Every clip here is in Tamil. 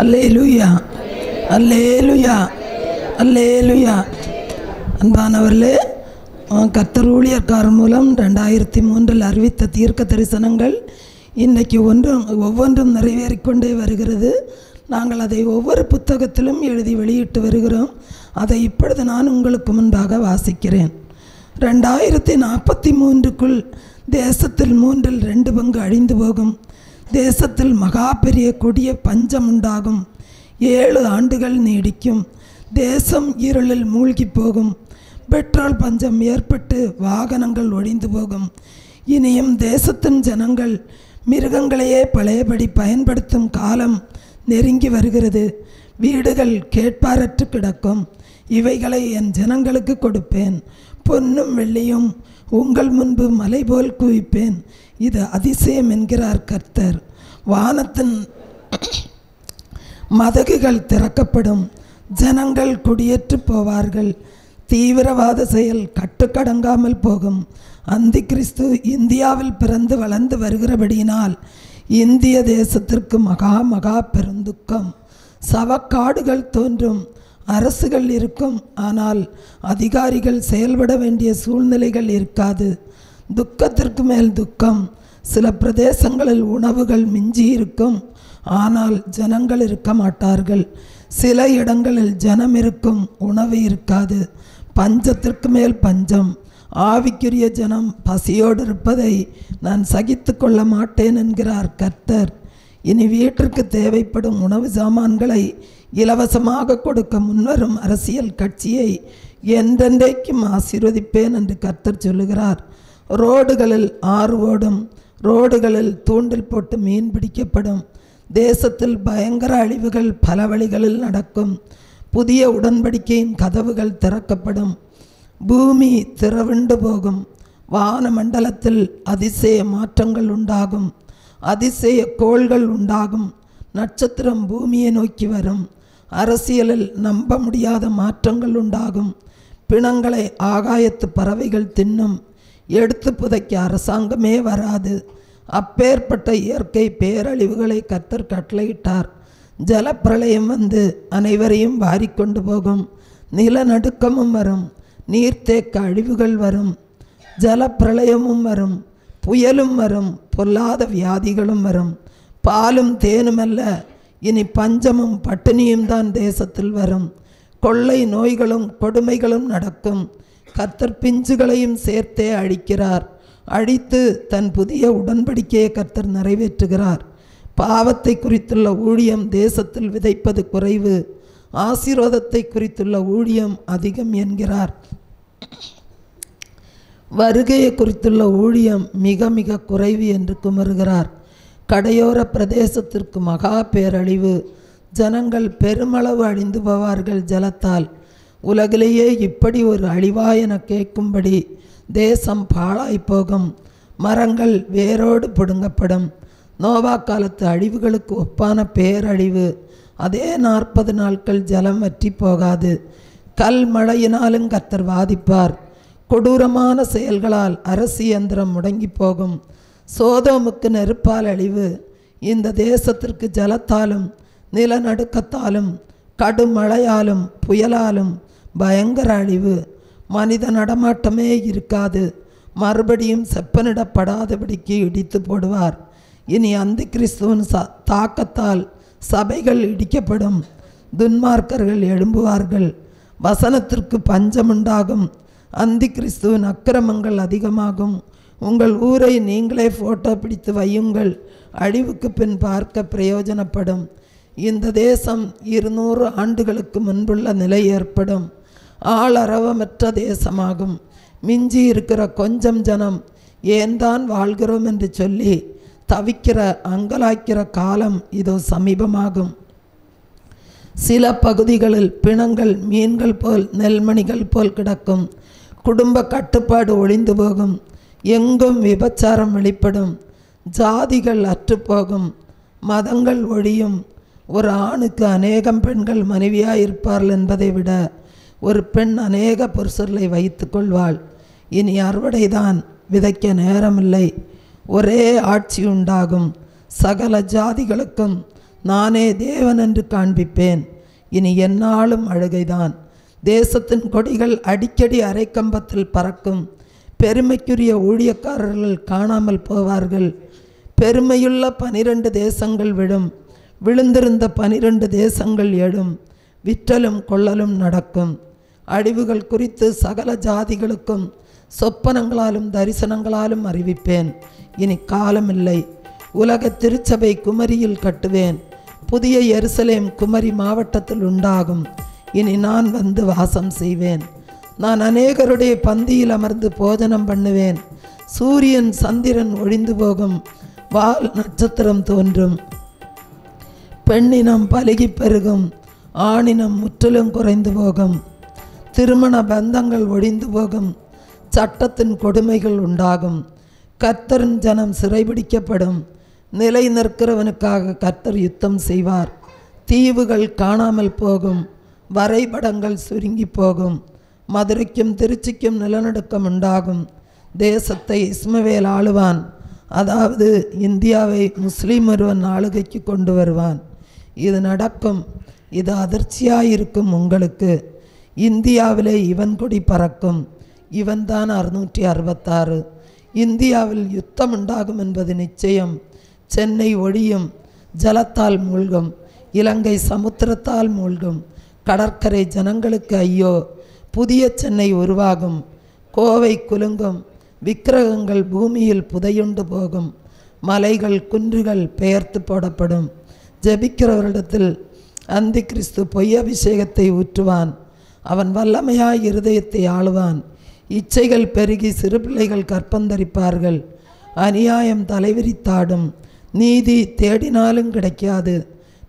அல்லேலூயா, அல்லேலூயா, அல்லேலூயா. அன்பானவர்களே, கர்த்தர் ஊழியக்காரர் மூலம் 2003 அறிவித்த தீர்க்க தரிசனங்கள் இன்றைக்கு ஒவ்வொன்றும் நிறைவேறிக்கொண்டே வருகிறது. நாங்கள் அதை ஒவ்வொரு புத்தகத்திலும் எழுதி வெளியிட்டு வருகிறோம். அதை இப்பொழுது நான் உங்களுக்கு முன்பாக வாசிக்கிறேன். 2043க்குள் தேசத்தில் 2 பங்கு அழிந்து போகும். தேசத்தில் மகா பெரிய கொடிய பஞ்சம் உண்டாகும். 7 ஆண்டுகள் நீடிக்கும். தேசம் இருளில் மூழ்கி போகும். பெட்ரோல் பஞ்சம் ஏற்பட்டு வாகனங்கள் ஒழிந்து போகும். இனியும் தேசத்தின் ஜனங்கள் மிருகங்களையே பழையபடி பயன்படுத்தும் காலம் நெருங்கி வருகிறது. வீடுகள் கேட்பாரற்று கிடக்கும். இவைகளை என் ஜனங்களுக்கு கொடுப்பேன். பொன்னும் வெள்ளியும் உங்கள் முன்பு மலை போல் குவிப்பேன். இது அதிசயம் என்கிறார் கர்த்தர். வானத்தின் மதகுகள் திறக்கப்படும். ஜனங்கள் குடியேற்று போவார்கள். தீவிரவாத செயல் கட்டுக்கடங்காமல் போகும். அந்தி கிறிஸ்து இந்தியாவில் பிறந்து வளர்ந்து வருகிறபடியினால் இந்திய தேசத்திற்கு மகா பெருந்துக்கம். சவக்காடுகள் தோன்றும். அரசுகள் இருக்கும், ஆனால் அதிகாரிகள் செயல்பட வேண்டிய சூழ்நிலைகள் இருக்காது. துக்கத்திற்கு மேல் துக்கம். சில பிரதேசங்களில் உணவுகள் மிஞ்சி இருக்கும், ஆனால் ஜனங்கள் இருக்க மாட்டார்கள். சில இடங்களில் ஜனம் இருக்கும், உணவு இருக்காது. பஞ்சத்திற்கு மேல் பஞ்சம். ஆவிக்குரிய ஜனம் பசியோடு இருப்பதை நான் சகித்து கொள்ள மாட்டேன் என்கிறார் கர்த்தர். இனி வீட்டிற்கு தேவைப்படும் உணவு சாமான்களை இலவசமாக கொடுக்க முன்வரும் அரசியல் கட்சியை என்றென்றைக்கும் ஆசீர்வதிப்பேன் என்று கர்த்தர் சொல்லுகிறார். ரோடுகளில் ஆறு ஓடும். ரோடுகளில் தூண்டில் போட்டு மீன் பிடிக்கப்படும். தேசத்தில் பயங்கர அழிவுகள் பல வழிகளில் நடக்கும். புதிய உடன்படிக்கையின் கதவுகள் திறக்கப்படும். பூமி திறவுண்டு போகும். வானமண்டலத்தில் அதிசய மாற்றங்கள் உண்டாகும். அதிசய கோள்கள் உண்டாகும். நட்சத்திரம் பூமியை நோக்கி வரும். அரசியலில் நம்ப முடியாத மாற்றங்கள் உண்டாகும். பிணங்களை ஆகாயத்து பறவைகள் தின்னும். எடுத்து புதைக்க அரசாங்கமே வராது. அப்பேற்பட்ட இயற்கை பேரழிவுகளை கர்த்தர் கட்டளையிட்டார். ஜலப்பிரளயம் வந்து அனைவரையும் வாரிக்கொண்டு போகும். நிலநடுக்கமும் வரும். நீர்த்தேக்க அழிவுகள் வரும். ஜலப்பிரளயமும் வரும். புயலும் வரும். பொல்லாத வியாதிகளும் வரும். பாலும் தேனுமல்ல, இனி பஞ்சமும் பட்டினியும் தான் தேசத்தில் வரும். கொள்ளை நோய்களும் கொடுமைகளும் நடக்கும். கர்த்தர் பிஞ்சுகளையும் சேர்த்தே அழிக்கிறார். அழித்து தன் புதிய உடன்படிக்கையை கர்த்தர் நிறைவேற்றுகிறார். பாவத்தை குறித்துள்ள ஊழியம் தேசத்தில் விதைப்பது குறைவு, ஆசீர்வாதத்தை குறித்துள்ள ஊழியம் அதிகம் என்கிறார். வருகையை குறித்துள்ள ஊழியம் மிக குறைவு என்று குமருகிறார். கடையோர பிரதேசத்திற்கு மகா பேரழிவு. ஜனங்கள் பெருமளவு அழிந்து போவார்கள் ஜலத்தால். உலகிலேயே இப்படி ஒரு அழிவா என கேட்கும்படி தேசம் பாழாய்ப்போகும். மரங்கள் வேரோடு பிடுங்கப்படும். நோவா காலத்து அழிவுகளுக்கு ஒப்பான பேரழிவு. அதே 40 நாட்கள் ஜலம் வற்றி போகாது. கல் மழையினாலும் கர்த்தர் வாதிப்பார். கொடூரமான செயல்களால் அரசு இயந்திரம் முடங்கி போகும். சோதோமுக்கு நெருப்பால் அழிவு. இந்த தேசத்திற்கு ஜலத்தாலும் நிலநடுக்கத்தாலும் கடுமழையாலும் புயலாலும் பயங்கர அழிவு. மனித நடமாட்டமே இருக்காது. மறுபடியும் செப்பனிடப்படாதபடிக்கு இடித்து போடுவார். இனி அந்தி கிறிஸ்துவின் தாக்கத்தால் சபைகள் இடிக்கப்படும். துன்மார்க்கர்கள் எழும்புவார்கள். வசனத்திற்கு பஞ்சமுண்டாகும். அந்தி கிறிஸ்துவின் அக்கிரமங்கள் அதிகமாகும். உங்கள் ஊரை நீங்களே ஃபோட்டோ பிடித்து வையுங்கள். அழிவுக்கு பின் பார்க்க பிரயோஜனப்படும். இந்த தேசம் 200 ஆண்டுகளுக்கு முன்புள்ள நிலை ஏற்படும். ஆளரவமற்ற தேசமாகும். மிஞ்சி இருக்கிற கொஞ்சம் ஜனம் ஏன் தான் வாழ்கிறோம் என்று சொல்லி தவிக்கிற அங்கலாய்க்கிற காலம் இதோ சமீபமாகும். சில பகுதிகளில் பிணங்கள் மீன்கள் போல் நெல்மணிகள் போல் கிடக்கும். குடும்ப கட்டுப்பாடு ஒழிந்து போகும். எங்கும் விபச்சாரம் வெளிப்படும். ஜாதிகள் அற்றுப்போகும். மதங்கள் ஒழியும். ஒரு ஆணுக்கு அநேகம் பெண்கள் மனைவியாயிருப்பார்கள் என்பதை விட ஒரு பெண் அநேக புருஷர்களை வைத்து கொள்வாள். இனி அறுவடைதான், விதைக்க நேரமில்லை. ஒரே ஆட்சி உண்டாகும். சகல ஜாதிகளுக்கும் நானே தேவன் என்று காண்பிப்பேன். இனி எந்நாளும் அழுகைதான். தேசத்தின் கொடிகள் அடிக்கடி அரைக்கம்பத்தில் பறக்கும். பெருமைக்குரிய ஊழியக்காரர்கள் காணாமல் போவார்கள். பெருமையுள்ள 12 தேசங்கள் விழும். விழுந்திருந்த 12 தேசங்கள் எழும். விற்றலும் கொள்ளலும் நடக்கும். அழிவுகள் குறித்து சகல ஜாதிகளுக்கும் சொப்பனங்களாலும் தரிசனங்களாலும் அறிவிப்பேன். இனி காலமில்லை. உலக திருச்சபை குமரியில் கட்டுவேன். புதிய எருசலேம் குமரி மாவட்டத்தில் உண்டாகும். இனி நான் வந்து வாசம் செய்வேன். நான் அநேகருடைய பந்தியில் அமர்ந்து போஜனம் பண்ணுவேன். சூரியன் சந்திரன் ஒழிந்து போகும். வால் நட்சத்திரம் தோன்றும். பெண்ணினம் பலுகி பெருகும். ஆணினம் முற்றிலும் குறைந்து போகும். திருமண பந்தங்கள் ஒழிந்து போகும். சட்டத்தின் கொடுமைகள் உண்டாகும். கர்த்தரின் ஜனம் சிறைபிடிக்கப்படும். நிலை நிற்கிறவனுக்காக கர்த்தர் யுத்தம் செய்வார். தீவுகள் காணாமல் போகும். வரைபடங்கள் சுருங்கி போகும். மதுரைக்கும் திருச்சிக்கும் நிலநடுக்கம் உண்டாகும். தேசத்தை இஸ்மவேல் ஆளுவான். அதாவது இந்தியாவை முஸ்லீம் ஒருவன் ஆளுகைக்கு கொண்டு வருவான். இது நடக்கும். இது அதிர்ச்சியாயிருக்கும் உங்களுக்கு. இந்தியாவிலே இவன் கொடி பறக்கும். இவன்தான் 666. இந்தியாவில் யுத்தம் உண்டாகும் என்பது நிச்சயம். சென்னை ஒழியும். ஜலத்தால் மூழ்கும். இலங்கை சமுத்திரத்தால் மூழ்கும். கடற்கரை ஜனங்களுக்கு ஐயோ. புதிய சென்னை உருவாகும். கோவை குலுங்கும். விக்கிரகங்கள் பூமியில் புதையுண்டு போகும். மலைகள் குன்றுகள் பெயர்த்து போடப்படும். ஜெபிக்கிறவரிடத்தில் அந்தி கிறிஸ்து பொய் அபிஷேகத்தை ஊற்றுவான். அவன் வல்லமையாய் இருதயத்தை ஆளுவான். இச்சைகள் பெருகி சிறு பிள்ளைகள் கற்பந்தரிப்பார்கள். அநியாயம் தலைவிரித்தாடும். நீதி தேடினாலும் கிடைக்காது.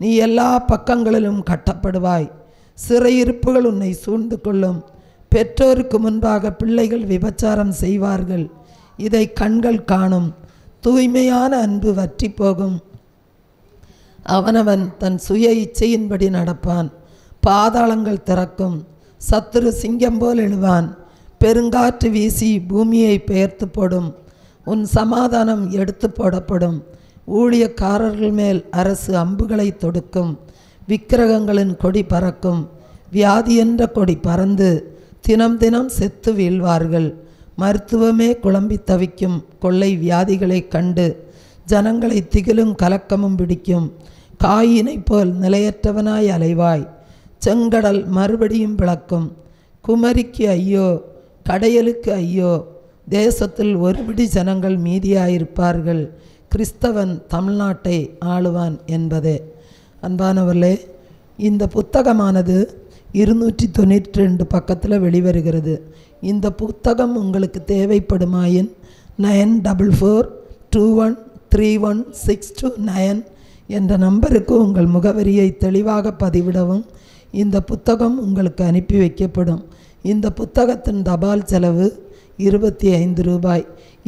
நீ எல்லா பக்கங்களிலும் கட்டப்படுவாய். சிறையிருப்புகள் உன்னை சூழ்ந்து கொள்ளும். பெற்றோருக்கு முன்பாக பிள்ளைகள் விபச்சாரம் செய்வார்கள். இதை கண்கள் காணும். தூய்மையான அன்பு வற்றி போகும். அவனவன் தன் சுய இச்சையின்படி நடப்பான். பாதாளங்கள் திறக்கும். சத்துரு சிங்கம் போல் எழுவான். பெருங்காற்று வீசி பூமியை பெயர்த்து போடும். உன் சமாதானம் எடுத்து போடப்படும். ஊழியக்காரர்கள் மேல் அரசு அம்புகளை தொடுக்கும். விக்கிரகங்களின் கொடி பறக்கும். வியாதி என்ற கொடி பறந்து தினம் தினம் செத்து வீழ்வார்கள். மருத்துவமே குழம்பி தவிக்கும். கொள்ளை வியாதிகளை கண்டு ஜனங்களை திகிலும் கலக்கமும் பிடிக்கும். காயினை போல் நிலையற்றவனாய் அலைவாய். செங்கடல் மறுபடியும் விளக்கும். குமரிக்கு ஐயோ. கடையலுக்கு ஐயோ. தேசத்தில் ஒருபிடி ஜனங்கள் மீதியாயிருப்பார்கள். கிறிஸ்தவன் தமிழ்நாட்டை ஆளுவான் என்பதே. அன்பானவர்களே, இந்த புத்தகமானது 292 பக்கத்தில் வெளிவருகிறது. இந்த புத்தகம் உங்களுக்கு தேவைப்படுமாயின் 9442131629 என்ற நம்பருக்கு உங்கள் முகவரியை தெளிவாக பதிவிடவும். இந்த புத்தகம் உங்களுக்கு அனுப்பி வைக்கப்படும். இந்த புத்தகத்தின் தபால் செலவு 25 ரூபாய்.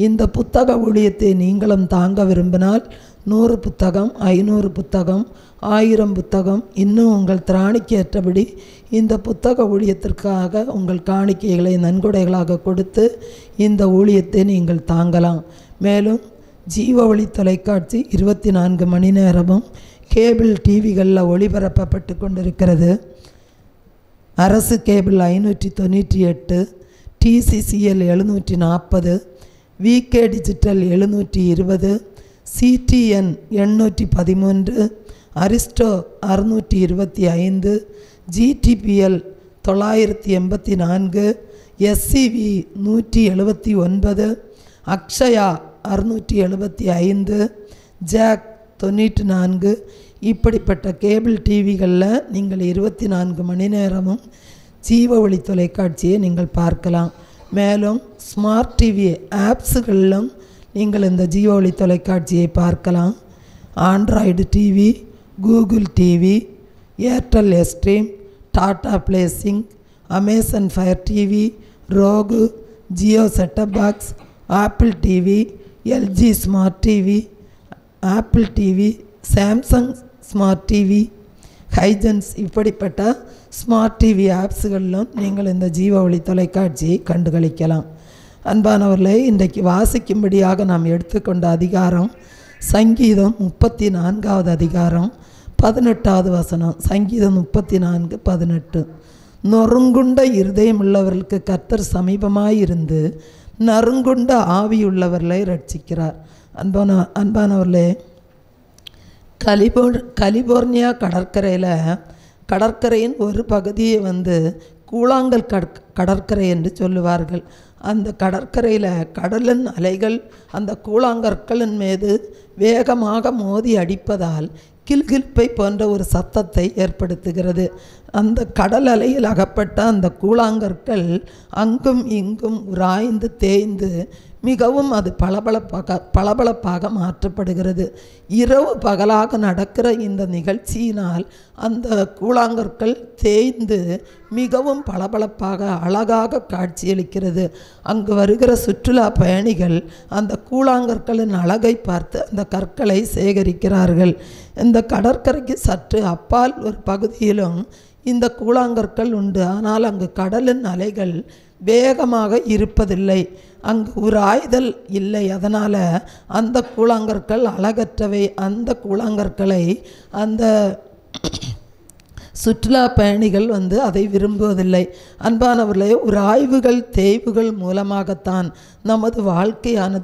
இந்த புத்தக ஊழியத்தை நீங்களும் தாங்க விரும்பினால் 100 புத்தகம், 500 புத்தகம், 1000 புத்தகம், இன்னும் உங்கள் திராணிக்கு ஏற்றபடி இந்த புத்தக ஊழியத்திற்காக உங்கள் காணிக்கைகளை நன்கொடைகளாக கொடுத்து இந்த ஊழியத்தை நீங்கள் தாங்கலாம். மேலும் ஜீவ ஒளி தொலைக்காட்சி 24 மணி நேரமும் கேபிள் டிவிகளில் ஒளிபரப்பப்பட்டு கொண்டிருக்கிறது. அரசு cable 598, TCCL 740, VK digital 720, CTN 813, Aristo 625, GTPL 984, SCV 179, Akshaya 675, Jack 94. இப்படிப்பட்ட கேபிள் டிவிகளில் நீங்கள் 24 மணி நேரமும் ஜீவ ஒளி தொலைக்காட்சியை நீங்கள் பார்க்கலாம். மேலும் ஸ்மார்ட் டிவி ஆப்ஸுகளிலும் நீங்கள் இந்த ஜீவ ஒளி தொலைக்காட்சியை பார்க்கலாம். Android TV, Google TV, Airtel Xtreme, Tata placing, Amazon fire TV, rohu, Jio setup box, apple TV, LG smart TV, apple TV, Samsung smart TV, Huygens இப்படிப்பட்ட ஸ்மார்ட் டிவி ஆப்ஸுகளிலும் நீங்கள் இந்த ஜீவ ஒளி தொலைக்காட்சியை கண்டுகளிக்கலாம். அன்பானவர்களே, இன்றைக்கு வாசிக்கும்படியாக நாம் எடுத்துக்கொண்ட அதிகாரம் சங்கீதம் 34வது அதிகாரம் 18வது வசனம், சங்கீதம் 34:18. நொறுங்குண்ட இருதயமுள்ளவர்களுக்கு கர்த்தர் சமீபமாயிருந்து நறுங்குண்ட ஆவியுள்ளவர்களை ரட்சிக்கிறார். அன்பானவர்களே, கலிபோர்னியா கடற்கரையின் ஒரு பகுதியை கூழாங்கல் கடற்கரை என்று சொல்லுவார்கள். அந்த கடற்கரையில் கடலின் அலைகள் அந்த கூழாங்கற்களின் மீது வேகமாக மோதி அடிப்பதால் கில்கில்ப்பை போன்ற ஒரு சத்தத்தை ஏற்படுத்துகிறது. அந்த கடல் அலையில் அகப்பட்ட அந்த கூழாங்கற்கள் அங்கும் இங்கும் உராய்ந்து தேய்ந்து மிகவும் அது பளபளப்பாக மாற்றப்படுகிறது. இரவு பகலாக நடக்கிற இந்த நிகழ்ச்சியினால் அந்த கூழாங்கற்கள் தேய்ந்து மிகவும் பளபளப்பாக அழகாக காட்சியளிக்கிறது. அங்கு வருகிற சுற்றுலா பயணிகள் அந்த கூழாங்கற்களின் அழகை பார்த்து அந்த கற்களை சேகரிக்கிறார்கள். இந்த கடற்கரைக்கு சற்று அப்பால் ஒரு பகுதியிலும் இந்த கூழாங்கற்கள் உண்டு. ஆனால் அங்கு கடலின் அலைகள் வேகமாக இருப்பதில்லை, அங்கு உராய்தல் இல்லை. அதனால் அந்த கூழாங்கற்கள் அழகற்றவை. அந்த கூழாங்கற்களை அந்த சுற்றுலா பயணிகள் அதை விரும்புவதில்லை. அன்பானவர்களே, உராய்வுகள் தேய்வுகள் மூலமாகத்தான் நமது வாழ்க்கையானது